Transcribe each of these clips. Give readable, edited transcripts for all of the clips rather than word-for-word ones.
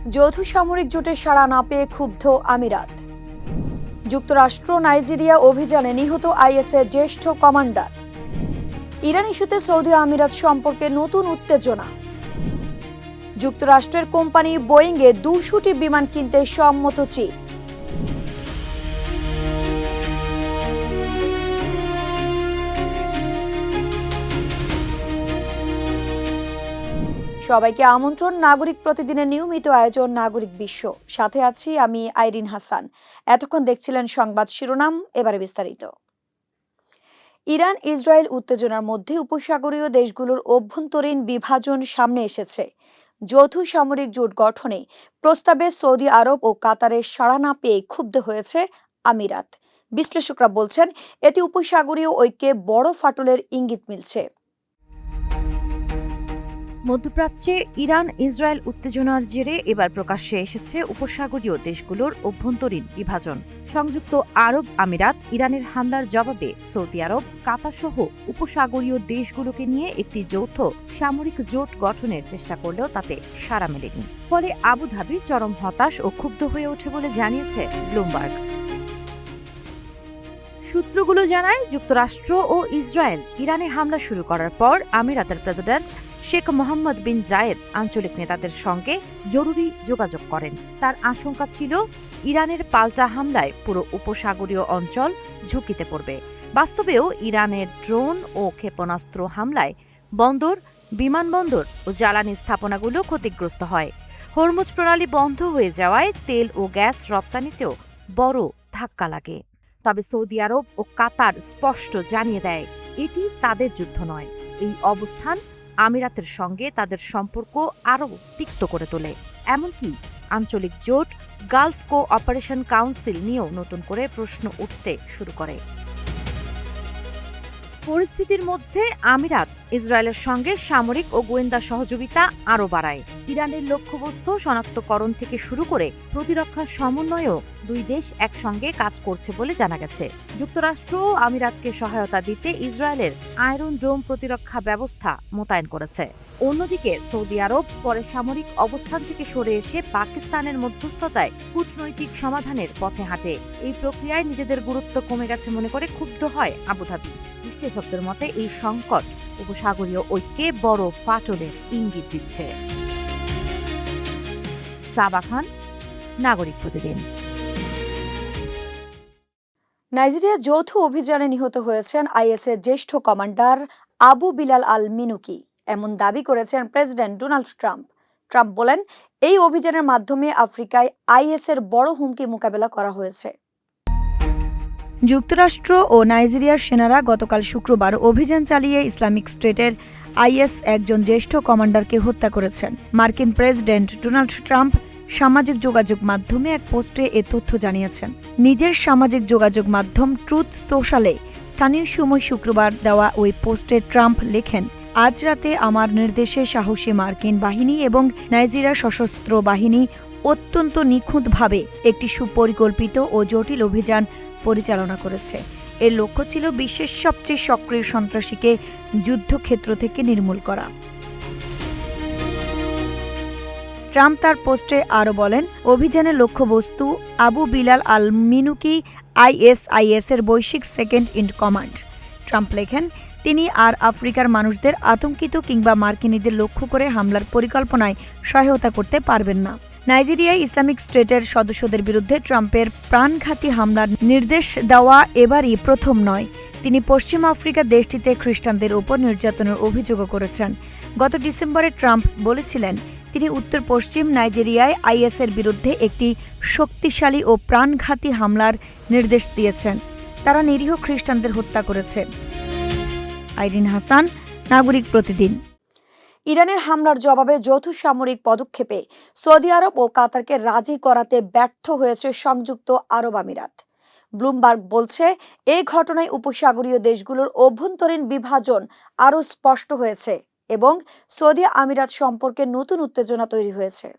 যৌথ সামরিক জোটের সাড়া না পেয়ে ক্ষুব্ধ আমিরাত। যুক্তরাষ্ট্র নাইজেরিয়া অভিযানে নিহত আইএসের জ্যেষ্ঠ কমান্ডার। ইরান ইস্যুতে সৌদি আমিরাত সম্পর্কে নতুন উত্তেজনা। যুক্তরাষ্ট্রের কোম্পানি বোয়িংয়ে 200টি বিমান কিনতে সম্মত চীন। সবাইকে আমন্ত্রণ নাগরিক প্রতিদিনের নিয়মিত আয়োজন নাগরিক বিশ্ব। সাথে আছি আমি আইরিন হাসান। এতক্ষণ দেখছিলেন সংবাদ শিরোনাম, এবারে বিস্তারিত। ইরান ইসরায়েল উত্তেজনার মধ্যে উপসাগরীয় দেশগুলোর অভ্যন্তরীণ বিভাজন সামনে এসেছে। যৌথ সামরিক জোট গঠনে প্রস্তাবে সৌদি আরব ও কাতারের সাড়া না পেয়ে ক্ষুব্ধ হয়েছে আমিরাত। বিশ্লেষকরা বলছেন, এতে উপসাগরীয় ঐক্যে বড় ফাটলের ইঙ্গিত মিলছে। মধ্যপ্রাচ্যে ইরান ইসরায়েল উত্তেজনার জেরে এবার প্রকাশ্যে এসেছে উপসাগরীয় দেশগুলোর অভ্যন্তরীণ বিভাজন। সংযুক্ত আরব আমিরাত ইরানের হামলার জবাবে সৌদি আরব, কাতার সহ উপসাগরীয় দেশগুলোকে নিয়ে একটি যৌথ সামরিক জোট গঠনের চেষ্টা করলেও তাতে সাড়া মেলেনি। ফলে আবুধাবি চরম হতাশ ও ক্ষুব্ধ হয়ে ওঠে বলে জানিয়েছে ব্লুমবার্গ। সূত্রগুলো জানায়, যুক্তরাষ্ট্র ও ইসরায়েল ইরানে হামলা শুরু করার পর আমিরাতের প্রেসিডেন্ট শেখ মোহাম্মদ বিন জায়েদ আঞ্চলিক নেতাদের সঙ্গে জরুরি যোগাযোগ করেন। তার আশঙ্কা ছিল ইরানের পাল্টা হামলায় পুরো উপসাগরীয় অঞ্চল ঝুঁকিতে পড়বে। বাস্তবেও ইরানের ড্রোন ও ক্ষেপণাস্ত্র হামলায় বন্দর, বিমানবন্দর ও জ্বালানি স্থাপনাগুলো ক্ষতিগ্রস্ত হয়। হরমুজ প্রণালী বন্ধ হয়ে যাওয়ায় তেল ও গ্যাস রপ্তানিতেও বড় ধাক্কা লাগে। তবে সৌদি আরব ও কাতার স্পষ্ট জানিয়ে দেয়, এটি তাদের যুদ্ধ নয়। এই অবস্থান আমিরাতের সঙ্গে তাদের সম্পর্ক আরও তিক্ত করে তোলে। এমনকি আঞ্চলিক জোট গালফ কো-অপারেশন কাউন্সিল নিয়েও নতুন করে প্রশ্ন উঠতে শুরু করে। পরিস্থিতির মধ্যে আমিরাত ইসরায়েলের সঙ্গে সামরিক ও গোয়েন্দা সহযোগিতা আরও বাড়ায়। ইরানের লক্ষ্যবস্তু শনাক্তকরণ থেকে শুরু করে প্রতিরক্ষা সমন্বয়েও দুই দেশ একসঙ্গে কাজ করছে বলে জানা গেছে। যুক্তরাষ্ট্র আমিরাতকে সহায়তা দিতে ইসরায়েলের আয়রন ডোম প্রতিরক্ষা ব্যবস্থা মোতায়েন করেছে। অন্যদিকে সৌদি আরব পরে সামরিক অবস্থান থেকে সরে এসে পাকিস্তানের মধ্যস্থতায় কূটনৈতিক সমাধানের পথে হাঁটে। এই প্রক্রিয়ায় নিজেদের গুরুত্ব কমে গেছে মনে করে ক্ষুব্ধ হয় আবুধাবি। বিশ্লেষকদের মতে এই সংকট উপসাগরীয় ঐক্যে বড় ফাটলের ইঙ্গিত দিচ্ছে। সাবা খান, নাগরিক প্রতিদিন। নাইজেরিয়া যৌথ অভিযানে নিহত হয়েছেন আইএসের জ্যেষ্ঠ কমান্ডার আবু বিলাল আল মিনুকি, এমন দাবি করেছেন প্রেসিডেন্ট ডোনাল্ড ট্রাম্প। ট্রাম্প বলেন, এই অভিযানের মাধ্যমে আফ্রিকায় আইএসের বড় হুমকি মোকাবেলা করা হয়েছে। যুক্তরাষ্ট্র ও নাইজেরিয়ার সেনারা গতকাল শুক্রবার অভিযান চালিয়ে ইসলামিক স্টেটের আইএস একজন জ্যেষ্ঠ কমান্ডারকে হত্যা করেছেন। মার্কিন প্রেসিডেন্ট ডোনাল্ড ট্রাম্প সামাজিক যোগাযোগ মাধ্যমে এক পোস্টে এ তথ্য জানিয়েছেন। নিজের সামাজিক যোগাযোগ মাধ্যম ট্রুথ সোশ্যালে স্থানীয় সময় শুক্রবার দেওয়া ওই পোস্টে ট্রাম্প লেখেন, আজ রাতে আমার নির্দেশে সাহসী মার্কিন বাহিনী এবং নাইজেরিয়ার সশস্ত্র বাহিনী অত্যন্ত নিখুঁতভাবে একটি সুপরিকল্পিত ও জটিল অভিযান পরিচালনা করেছে। এর লক্ষ্য ছিল বিশ্বের সবচেয়ে সক্রিয় সন্ত্রাসীকে যুদ্ধক্ষেত্র থেকে নির্মূল করা। ট্রাম্প তার পোস্টে আরও বলেন, অভিযানের লক্ষ্যবস্তু আবু বিলাল আল মিনুকি, আইএসআইএস-এর বৈশ্বিক সেকেন্ড ইন কমান্ড। ট্রাম্প লেখেন, তিনি আর আফ্রিকার মানুষদের আতঙ্কিত কিংবা মার্কিনীদের লক্ষ্য করে হামলার পরিকল্পনায় সহায়তা করতে পারবেন না। নাইজেরিয়ায় ইসলামিক স্টেটের সদস্যদের বিরুদ্ধে ট্রাম্পের প্রাণঘাতী হামলার নির্দেশ দেওয়া এবারই প্রথম নয়। তিনি পশ্চিম আফ্রিকা দেশটিতে খ্রিস্টানদের উপর নির্যাতনের অভিযোগও করেছেন। গত ডিসেম্বরে ট্রাম্প বলেছিলেন, তিনি উত্তর পশ্চিম নাইজেরিয়ায় আইএসের বিরুদ্ধে একটি শক্তিশালী ও প্রাণঘাতী হামলার নির্দেশ দিয়েছেন। তারা নিরীহ খ্রিস্টানদের হত্যা করেছে। আইরিন হাসান, নাগরিক প্রতিদিন। ইরানের হামলার জবাবে যৌথ সামরিক পদক্ষেপে সৌদি আরব ও কাতারকে রাজি করাতে ব্যর্থ হয়েছে সংযুক্ত আরব আমিরাত। ব্লুমবার্গ বলছে, এই ঘটনায় উপসাগরীয় দেশগুলোর অভ্যন্তরীণ বিভাজন আরও স্পষ্ট হয়েছে এবং সৌদি আমিরাত সম্পর্কে নতুন উত্তেজনা তৈরি হয়েছে।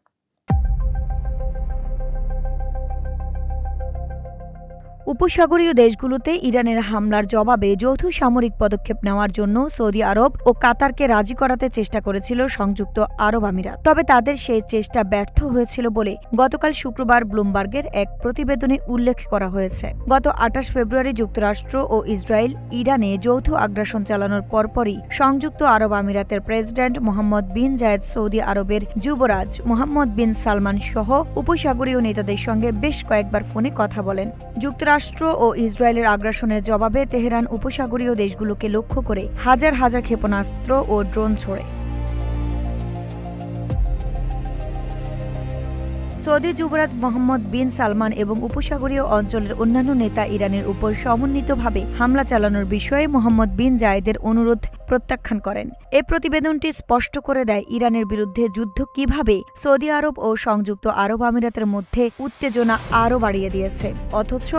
উপসাগরীয় দেশগুলোতে ইরানের হামলার জবাবে যৌথ সামরিক পদক্ষেপ নেওয়ার জন্য সৌদি আরব ও কাতারকে রাজি করাতে চেষ্টা করেছিল সংযুক্ত আরব আমিরাত। তবে তাদের সেই চেষ্টা ব্যর্থ হয়েছিল বলে গতকাল শুক্রবার ব্লুমবার্গের এক প্রতিবেদনে উল্লেখ করা হয়েছে। গত ২৮ ফেব্রুয়ারি যুক্তরাষ্ট্র ও ইসরায়েল ইরানে যৌথ আগ্রাসন চালানোর পরপরই সংযুক্ত আরব আমিরাতের প্রেসিডেন্ট মোহাম্মদ বিন জায়েদ সৌদি আরবের যুবরাজ মোহাম্মদ বিন সালমান সহ উপসাগরীয় নেতাদের সঙ্গে বেশ কয়েকবার ফোনে কথা বলেন। যুক্তরাষ্ট্র ও ইসরায়েলের আগ্রাসনের জবাবে তেহরান উপসাগরীয় দেশগুলোকে লক্ষ্য করে হাজার হাজার ক্ষেপণাস্ত্র ও ড্রোন ছোড়ে। সৌদি যুবরাজ মোহাম্মদ বিন সালমান এবং উপসাগরীয় অঞ্চলের অন্যান্য নেতা ইরানের উপর সমন্বিতভাবে হামলা চালানোর বিষয়ে মোহাম্মদ বিন জায়েদের অনুরোধ প্রত্যাখ্যান করেন। এই প্রতিবেদনটি স্পষ্ট করে দেয় ইরানের বিরুদ্ধে যুদ্ধ কিভাবে সৌদি আরব ও সংযুক্ত আরব আমিরাতের মধ্যে উত্তেজনা আরও বাড়িয়ে দিয়েছে, অথচ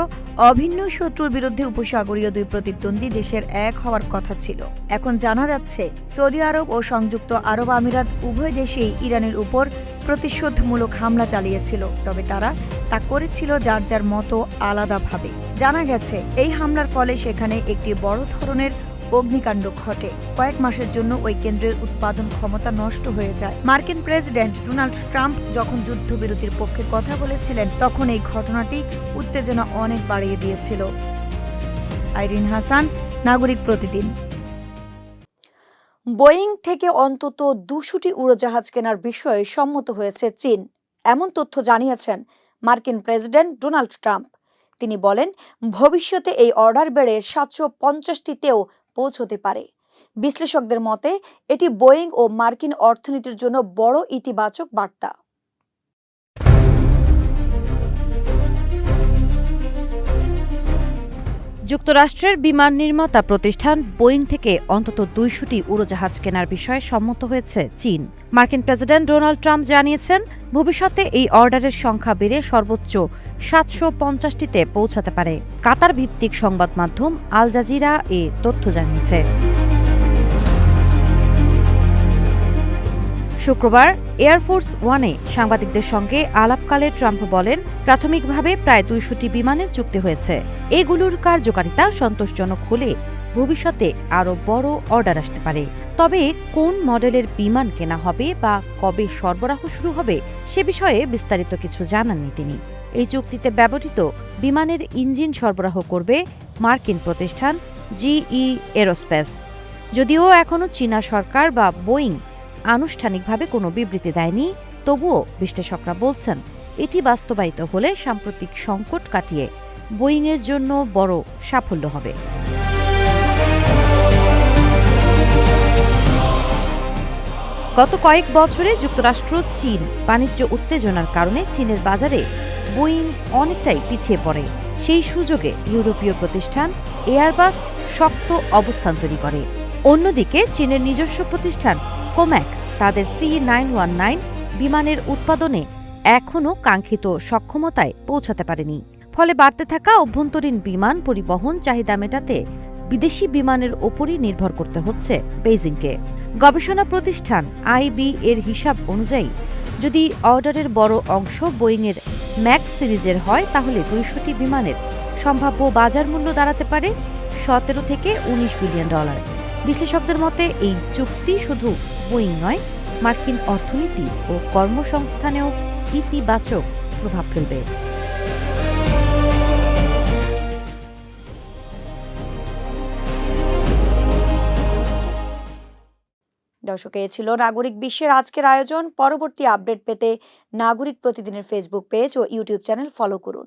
অভিন্ন শত্রুর বিরুদ্ধে উপসাগরীয় দুই প্রতিদ্বন্দ্বী দেশের এক হওয়ার কথা ছিল। এখন জানা যাচ্ছে সৌদি আরব ও সংযুক্ত আরব আমিরাত উভয় দেশেই ইরানের উপর প্রতিশোধমূলক হামলা চালিয়েছিল, তবে তারা তা করেছিল যার যার মতো আলাদাভাবে। জানা গেছে এই হামলার ফলে সেখানে একটি বড় ধরনের অগ্নিকাণ্ড ঘটে। কয়েক মাসের জন্য ওই কেন্দ্রের উৎপাদন ক্ষমতা নষ্ট হয়ে যায়। মার্কিন প্রেসিডেন্ট ডোনাল্ড ট্রাম্প যখন যুদ্ধবিরতির পক্ষে কথা বলেছিলেন তখন এই ঘটনাটি উত্তেজনা অনেক বাড়িয়ে দিয়েছিল। আইরিন হাসান, নাগরিক প্রতিদিন। বোয়িং থেকে অন্তত ২০০টি উড়োজাহাজ কেনার বিষয়ে সম্মত হয়েছে চীন, এমন তথ্য জানিয়েছেন মার্কিন প্রেসিডেন্ট ডোনাল্ড ট্রাম্প। তিনি বলেন, ভবিষ্যতে এই অর্ডার বেড়ে ৭৫০টিতেও পৌঁছতে পারে। বিশ্লেষকদের মতে এটি বোয়িং ও মার্কিন অর্থনীতির জন্য বড় ইতিবাচক বার্তা। যুক্তরাষ্ট্রের বিমান নির্মাতা প্রতিষ্ঠান বোয়িং থেকে অন্তত ২০০টি উড়োজাহাজ কেনার বিষয়ে সম্মত হয়েছে চীন। মার্কিন প্রেসিডেন্ট ডোনাল্ড ট্রাম্প জানিয়েছেন, ভবিষ্যতে এই অর্ডারের সংখ্যা বেড়ে সর্বোচ্চ ৭৫০টিতে পৌঁছাতে পারে। কাতার ভিত্তিক সংবাদ মাধ্যম আল জাজিরা এ তথ্য জানিয়েছে। শুক্রবার এয়ারফোর্স ওয়ানে সাংবাদিকদের সঙ্গে আলাপকালে ট্রাম্প বলেন, প্রাথমিকভাবে প্রায় ২০০টি বিমানের চুক্তি হয়েছে। এগুলোর কার্যকারিতা সন্তোষজনক হলে ভবিষ্যতে আরও বড় অর্ডার আসতে পারে। তবে কোন মডেলের বিমান কেনা হবে বা কবে সরবরাহ শুরু হবে সে বিষয়ে বিস্তারিত কিছু জানাননি তিনি। এই চুক্তিতে ব্যবহৃত বিমানের ইঞ্জিন সরবরাহ করবে মার্কিন প্রতিষ্ঠান জিই এরোস্পেস। যদিও এখনও চীনা সরকার বা বোয়িং আনুষ্ঠানিকভাবে কোনো বিবৃতি দেয়নি, তবুও বিশ্লেষকরা বলছেন এটি বাস্তবায়িত হলে সাম্প্রতিক সংকট কাটিয়ে বোয়িংয়ের জন্য বড় সাফল্য হবে। গত কয়েক বছরে যুক্তরাষ্ট্র চীন বাণিজ্য উত্তেজনার কারণে চীনের বাজারে বোয়িং অনেকটাই পিছিয়ে পড়ে। সেই সুযোগে ইউরোপীয় প্রতিষ্ঠান এয়ারবাস শক্ত অবস্থান তৈরি করে। অন্যদিকে চীনের নিজস্ব প্রতিষ্ঠান কোম্যাক তাদের C919 বিমানের উৎপাদনে এখনও কাঙ্ক্ষিত সক্ষমতায় পৌঁছাতে পারেনি। ফলে বাড়তে থাকা অভ্যন্তরীণ বিমান পরিবহন চাহিদা মেটাতে বিদেশি বিমানের ওপরই নির্ভর করতে হচ্ছে বেইজিংকে। গবেষণা প্রতিষ্ঠান আইবি এর হিসাব অনুযায়ী যদি অর্ডারের বড় অংশ বোয়িংয়ের ম্যাক্স সিরিজের হয় তাহলে ২০০টি বিমানের সম্ভাব্য বাজার মূল্য দাঁড়াতে পারে ১৭ থেকে ১৯ বিলিয়ন ডলার। বিশ্লেষকদের মতে এই চুক্তি শুধু বোয়িং নয়, মার্কিন অর্থনীতি ও কর্মসংস্থানেও ইতিবাচক প্রভাব ফেলবে। দর্শক, এ ছিল নাগরিক বিশ্বের আজকের আয়োজন। পরবর্তী আপডেট পেতে নাগরিক প্রতিদিনের ফেসবুক পেজ ও ইউটিউব চ্যানেল ফলো করুন।